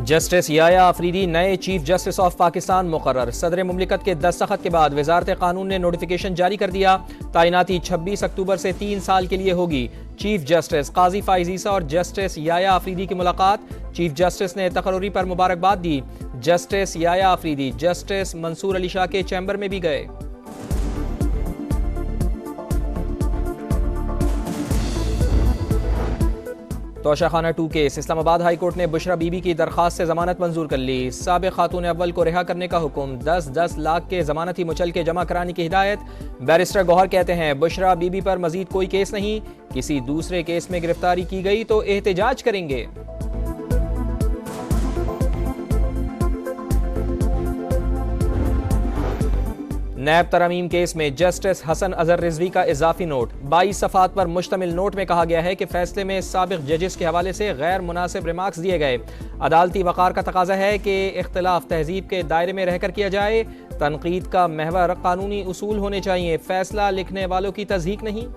Justice याया आफरीदी नए chief justice of Pakistan मुकर्रर। सदर मुमलिकत के दस्तखत के बाद वजारत कानून ने नोटिफिकेशन जारी कर दिया। तैनाती 26 अक्टूबर से 3 साल के लिए होगी। चीफ जस्टिस काजी फाइज ईसा और जस्टिस याया आफरीदी की मुलाकात। चीफ जस्टिस ने तकर्री पर मुबारकबाद दी। जस्टिस याया आफरीदी जस्टिस मंसूर अली शाह के चैम्बर में भी गए। Toshakhana 2 case. Islamabad high court ने बुशरा बीबी की दरखास्त से जमानत मंजूर कर ली। साबिक खातून अव्वल को रिहा करने का हुक्म। 10-10 लाख के जमानती मुचल के जमा कराने की हिदायत। बैरिस्टर गौहर कहते हैं बुशरा बीबी पर मजीद कोई केस नहीं, किसी दूसरे केस में गिरफ्तारी की गई तो एहतजाज करेंगे। नैब तरमीम केस में जस्टिस हसन अजहर रिजवी का इजाफी नोट। 22 सफ़ात पर मुश्तमिल नोट में कहा गया है कि फैसले में साबिक जजेस के हवाले से गैर मुनासिब रिमार्क्स दिए गए। अदालती वक़ार का तकाजा है कि इख्तिलाफ तहजीब के दायरे में रहकर किया जाए। तनकीद का महवर कानूनी उसूल होने चाहिए, फैसला लिखने वालों की तज़हीक नहीं।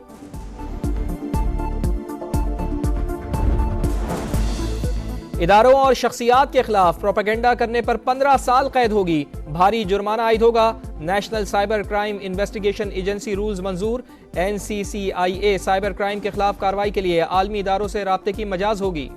इदारों और शख्सियात के खिलाफ प्रोपेगेंडा करने पर 15 साल कैद होगी। भारी जुर्माना आयद होगा। National cyber crime investigation agency rules मंजूर। NCCIA साइबर क्राइम के खिलाफ कार्रवाई के लिए आलमी इदारों से राब्ते की मजाज होगी।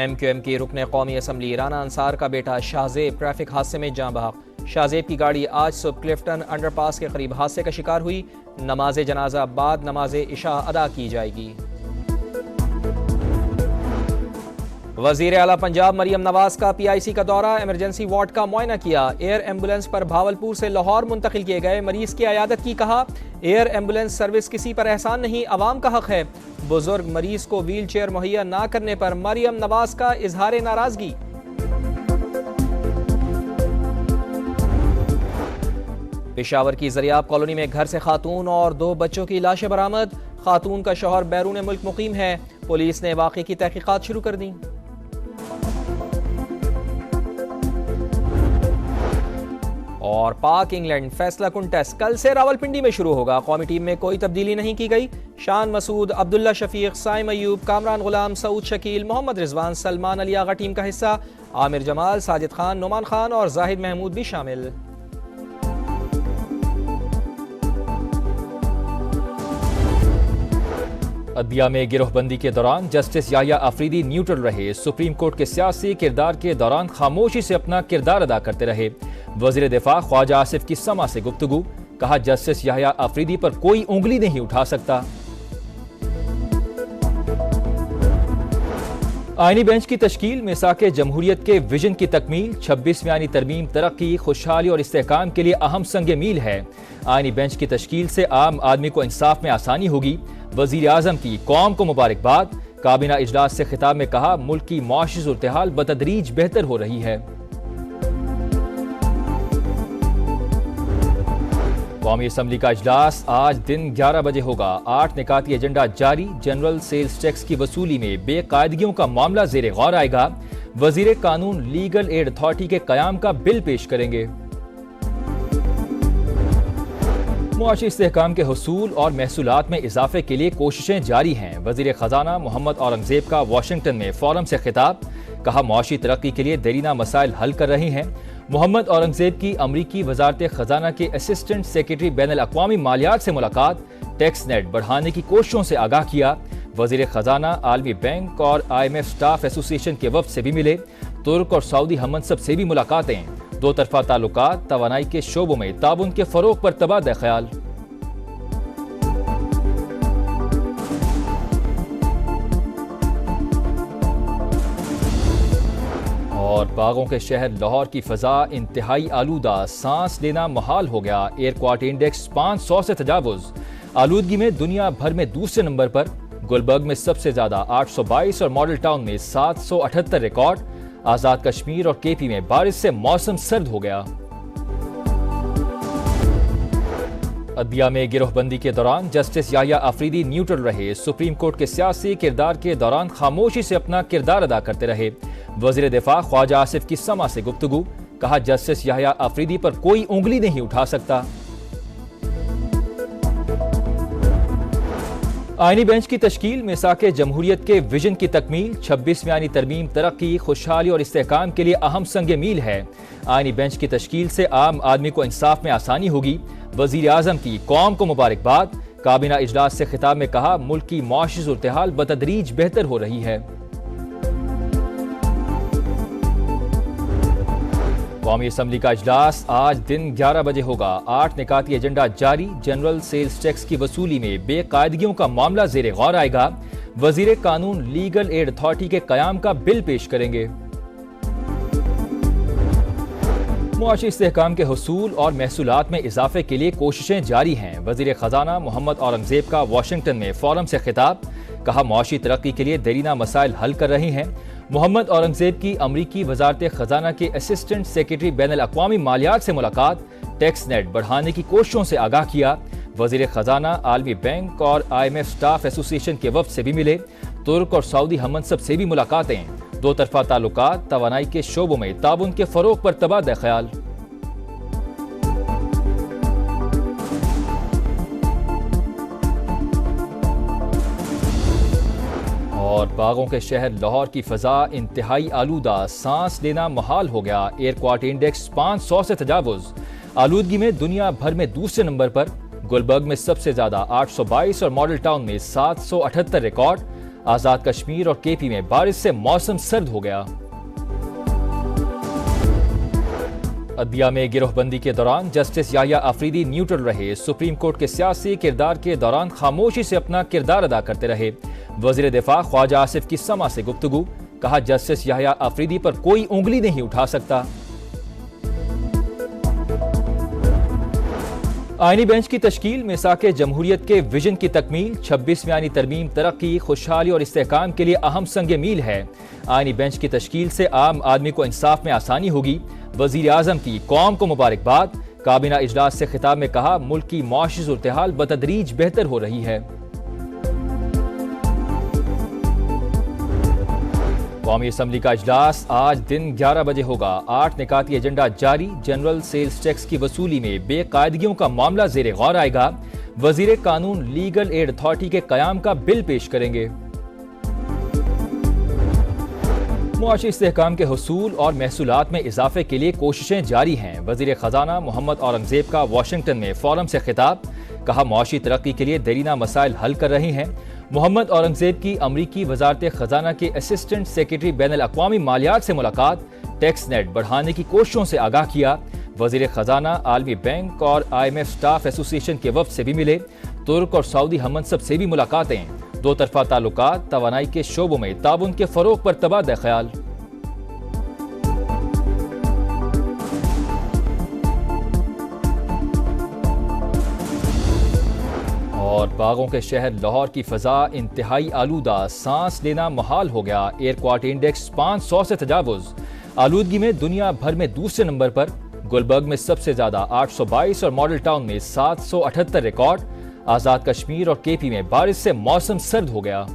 MQM की रुकने कौमी असम्बली राना अंसार का बेटा शाहजेब ट्रैफिक हादसे में जाँ बहक। शाहजेब की गाड़ी आज सुबह क्लिफ्टन अंडरपास के करीब हादसे का शिकार हुई। नमाज जनाजा बाद नमाज इशा अदा की जाएगी। वजीर आला पंजाब मरियम नवाज का PIC का दौरा। इमरजेंसी वार्ड का मुआयना किया। एयर एम्बुलेंस पर भावलपुर से लाहौर मुंतकिल किए गए मरीज की अयादत की। कहा एयर एम्बुलेंस सर्विस किसी पर एहसान नहीं, अवाम का हक है। बुजुर्ग मरीज को व्हील चेयर मुहैया ना करने पर मरियम नवाज का इजहार नाराजगी। पेशावर की जरियाब कॉलोनी में घर से खातून और 2 बच्चों की लाशें बरामद। खातून का शौहर बैरून मुल्क मुकीम है। पुलिस ने वाक़े की तहकीकात शुरू कर दी। और पाक इंग्लैंड फैसला कुन टेस्ट कल से रावलपिंडी में शुरू होगा। कौमी टीम में कोई तब्दीली नहीं की गई। शान मसूद, अब्दुल्ला शफीक, साइम अयूब, कामरान गुलाम, सऊद शकील, मोहम्मद रिजवान, सलमान अली आगा टीम का हिस्सा। आमिर जमाल, साजिद खान, नोमान खान और जाहिद महमूद भी शामिल। अदबिया में गिरोहबंदी के दौरान जस्टिस याया आफरीदी न्यूट्रल रहे। सुप्रीम कोर्ट के सियासी किरदार के दौरान खामोशी से अपना किरदार अदा करते रहे। वजीर दिफा ख्वाजा आसिफ की समा से गुफ्तगू। कहा जस्टिस याया आफरीदी पर कोई उंगली नहीं उठा सकता। आईनी बेंच की तश्कील मिसाक जमहूरियत के विजन की तकमील। 26वीं आईनी तरमीम तरक्की, खुशहाली और इस्तेहकाम के लिए अहम संग मील है। आईनी बेंच की तश्कील से आम आदमी को इंसाफ में आसानी होगी। वजीर आजम की कौम को मुबारकबाद। काबीना इजलास से खिताब में कहा मुल्क की मुआशी सूरत-ए-हाल बतदरीज बेहतर हो रही है। कौमी असम्बली का इजलास आज दिन 11 बजे होगा। 8 निकाती एजेंडा जारी। जनरल सेल्स टैक्स की वसूली में बेकायदगियों का मामला जेर गौर आएगा। वजीर कानून लीगल एड अथॉरिटी के कयाम का बिल पेश करेंगे। मुआशी इस्तेहकाम के हुसूल और महसूलात में इजाफे के लिए कोशिशें जारी हैं। वजीर खजाना मोहम्मद औरंगजेब का वाशिंगटन में फोरम से खिताब। कहा मुआशी तरक्की के लिए देरीना मसाइल हल कर रही हैं। मोहम्मद औरंगजेब की अमरीकी वजारत खजाना के असिस्टेंट सेक्रेटरी बैनुल अक़वामी मालियात से मुलाकात। टैक्स नेट बढ़ाने की कोशिशों से आगाह किया। वजीर खजाना आलमी बैंक और IMF स्टाफ एसोसिएशन के वफ्द से भी मिले। तुर्क और सऊदी हममनसब से भी मुलाकातें। दो तरफा ताल्लुकात, तवानाई के शोबों में ताउन के फरोग पर तबादला ख्याल। और बागों के शहर लाहौर की फजा इंतहाई आलूदा, सांस लेना मुहाल हो गया। एयर क्वालिटी इंडेक्स 500 से तजावुज। आलूदगी में दुनिया भर में दूसरे नंबर पर। गुलबर्ग में सबसे ज्यादा 822 और मॉडल टाउन में 778 रिकॉर्ड। आजाद कश्मीर और KP में बारिश से मौसम सर्द हो गया। अदबिया में गिरोहबंदी के दौरान जस्टिस याया आफरीदी न्यूट्रल रहे। सुप्रीम कोर्ट के सियासी किरदार के दौरान खामोशी से अपना किरदार अदा करते रहे। वजीर दिफा ख्वाजा आसिफ की समा से गुफ्तगू। कहा जस्टिस याया आफरीदी पर कोई उंगली नहीं उठा सकता। आईनी बेंच की तश्कील मिसाक जमहूरियत के विजन की तकमील 26वीं आईनी तरमीम तरक्की, खुशहाली और इस्तेहकाम के लिए अहम संग मील है। आईनी बेंच की तश्कील से आम आदमी को इंसाफ में आसानी होगी। वजीर आजम की कौम को मुबारकबाद। काबीना इजलास से खिताब में कहा, मुल्क की मुआशी सूरत-ए-हाल बतदरीज बेहतर हो रही है। कौमी असम्बली का इजलास आज दिन 11 बजे होगा। 8 निकाती एजेंडा जारी। जनरल सेल्स टैक्स की वसूली में बेकायदगियों का मामला ज़ेरे गौर आएगा। वजीर कानून लीगल एड अथॉरिटी के कयाम का बिल पेश करेंगे। मुआशी इस्तेहकाम के हुसूल और महसूलात में इजाफे के लिए कोशिशें जारी हैं। वजीर खजाना मोहम्मद औरंगजेब का वाशिंगटन में फोरम से खिताब। कहा, मुआशी तरक्की के लिए देरीना मसाइल हल कर रहे हैं। मोहम्मद औरंगजेब की अमरीकी वजारत खजाना के असिस्टेंट सेक्रेटरी बैनुल अक़वामी मालियात से मुलाकात। टैक्स नेट बढ़ाने की कोशिशों से आगाह किया। वजीर खजाना आलमी बैंक और IMF स्टाफ एसोसिएशन के वफ्द से भी मिले। तुर्क और सऊदी हममनसब से भी मुलाकातें। दो तरफा ताल्लुकात, तवानाई के शोबों में ताउन के फरोग पर तबादला ख्याल। और बागों के शहर लाहौर की फजा इंतहाई आलूदा, सांस लेना मुहाल हो गया। एयर क्वालिटी इंडेक्स 500 से तजावुज। आलूदगी में दुनिया भर में दूसरे नंबर पर। गुलबर्ग में सबसे ज्यादा 822 और मॉडल टाउन में 778 रिकॉर्ड। आजाद कश्मीर और KP में बारिश से मौसम सर्द हो गया। अदलिया में गिरोहबंदी के दौरान जस्टिस याहिया अफरीदी न्यूट्रल रहे। सुप्रीम कोर्ट के सियासी किरदार के दौरान खामोशी से अपना किरदार अदा करते रहे। वजीर दिफा ख्वाजा आसिफ की समा से गुफ्तगू। कहा, जस्टिस याहिया अफरीदी पर कोई उंगली नहीं उठा सकता। आईनी बेंच की तश्कील मिसाक जमहूरियत के विजन की तकमील 26वीं आईनी तरमीम तरक्की, खुशहाली और इस्तेहकाम के लिए अहम संग मील है। आईनी बेंच की तश्कील से आम आदमी को इंसाफ में आसानी होगी। वजीर आजम की कौम को मुबारकबाद। काबीना इजलास से खिताब में कहा, मुल्क की मुआशी सूरत-ए-हाल बतदरीज बेहतर हो रही है। कौमी असम्बली का इजलास आज दिन 11 बजे होगा। 8 निकाती एजेंडा जारी। जनरल सेल्स टैक्स की वसूली में बेकायदगियों का मामला ज़ेरे गौर आएगा। वजीर कानून लीगल एड अथॉरिटी के कयाम का बिल पेश करेंगे। मुआशी इस्तेहकाम के हुसूल और महसूलात में इजाफे के लिए कोशिशें जारी हैं। वजीर खजाना मोहम्मद औरंगजेब का वाशिंगटन में फोरम से खिताब। कहा, मुआशी तरक्की के लिए देरीना मसाइल हल कर रहे हैं। मोहम्मद औरंगजेब की अमरीकी वजारत खजाना के असिस्टेंट सेक्रेटरी बैनुल अक़वामी मालियात से मुलाकात। टैक्स नेट बढ़ाने की कोशिशों से आगाह किया। वजीर खजाना आलमी बैंक और IMF स्टाफ एसोसिएशन के वफ्द से भी मिले। तुर्क और सऊदी हममनसब से भी मुलाकातें। दो तरफा ताल्लुकात, तवानाई के शोबों में ताउन के फरोग पर तबादला ख्याल। और बागों के शहर लाहौर की फजा इंतहाई आलूदा, सांस लेना मुहाल हो गया। एयर क्वालिटी इंडेक्स 500 से तजावुज। आलूदगी में दुनिया भर में दूसरे नंबर पर। गुलबर्ग में सबसे ज्यादा 822 और मॉडल टाउन में 778 रिकॉर्ड। आजाद कश्मीर और KP में बारिश से मौसम सर्द हो गया।